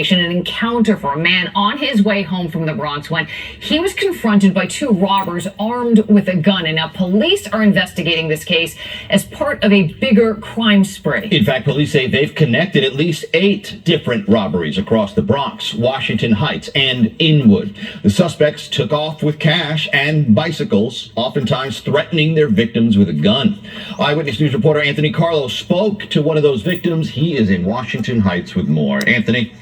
investigation, an encounter for a man on his way home from the Bronx when he was confronted by two robbers armed with a gun. And now police are investigating this case as part of a bigger crime spree. In fact, police say they've connected at least 8 different robberies across the Bronx, Washington Heights, and Inwood. The suspects took off with cash and bicycles, oftentimes threatening their victims with a gun. Eyewitness News reporter Anthony Carlo spoke to one of those victims. He is in Washington Heights with more. Anthony.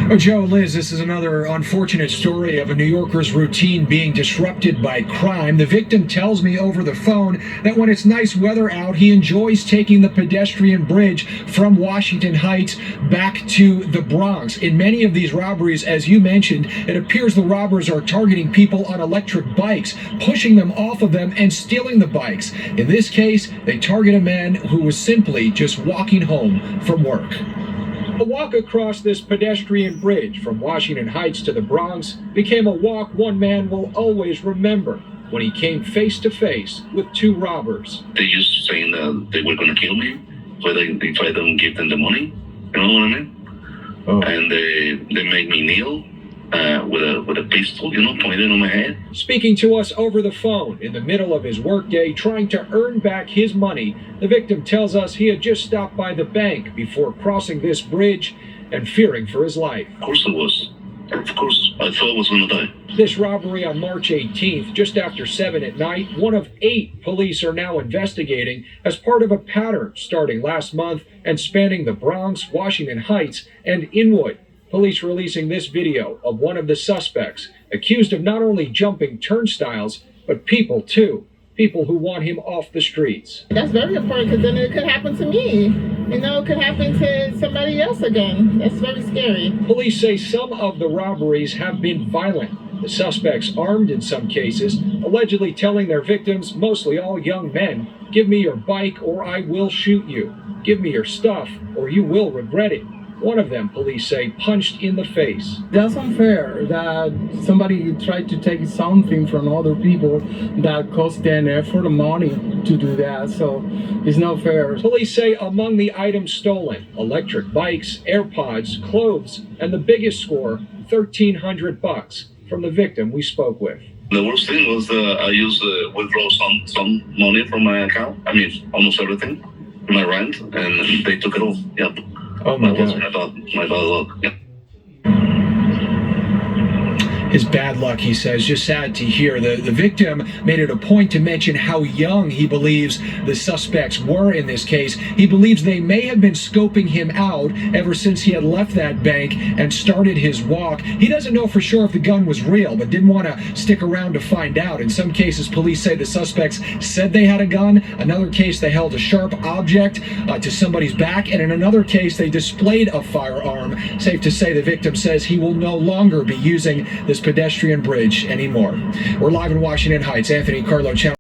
Oh, Joe, Liz, this is another unfortunate story of a New Yorker's routine being disrupted by crime. The victim tells me over the phone that when it's nice weather out, he enjoys taking the pedestrian bridge from Washington Heights back to the Bronx. In many of these robberies, as you mentioned, it appears the robbers are targeting people on electric bikes, pushing them off of them and stealing the bikes. In this case, they target a man who was simply just walking home from work. A walk across this pedestrian bridge from Washington Heights to the Bronx became a walk one man will always remember when he came face to face with two robbers. They used saying that they were going to kill me if I don't give them the money. You know what I mean? Oh. And they make me kneel with a pistol, pointed on my head. Speaking to us over the phone in the middle of his workday, trying to earn back his money, the victim tells us he had just stopped by the bank before crossing this bridge and fearing for his life. Of course it was. Of course, I thought I was going to die. This robbery on March 18th, just after 7 at night, one of 8 police are now investigating as part of a pattern starting last month and spanning the Bronx, Washington Heights, and Inwood. Police releasing this video of one of the suspects accused of not only jumping turnstiles, but people too. People who want him off the streets. That's very important because then it could happen to me. It could happen to somebody else again. That's very scary. Police say some of the robberies have been violent. The suspects armed in some cases, allegedly telling their victims, mostly all young men, "Give me your bike or I will shoot you. Give me your stuff or you will regret it." One of them, police say, punched in the face. That's unfair that somebody tried to take something from other people that cost them effort and money to do that, so it's not fair. Police say among the items stolen, electric bikes, AirPods, clothes, and the biggest score, $1,300 from the victim we spoke with. The worst thing was I used to withdraw some money from my account. I mean, almost everything, my rent, and they took it all. Yep. Oh my God. My bad luck. Yeah. His bad luck, he says, just sad to hear. The victim made it a point to mention how young he believes the suspects were in this case. He believes they may have been scoping him out ever since he had left that bank and started his walk. He doesn't know for sure if the gun was real, but didn't want to stick around to find out. In some cases, police say the suspects said they had a gun. Another case, they held a sharp object to somebody's back. And in another case, they displayed a firearm. Safe to say the victim says he will no longer be using this pedestrian bridge anymore. We're live in Washington Heights. Anthony Carlo, Channel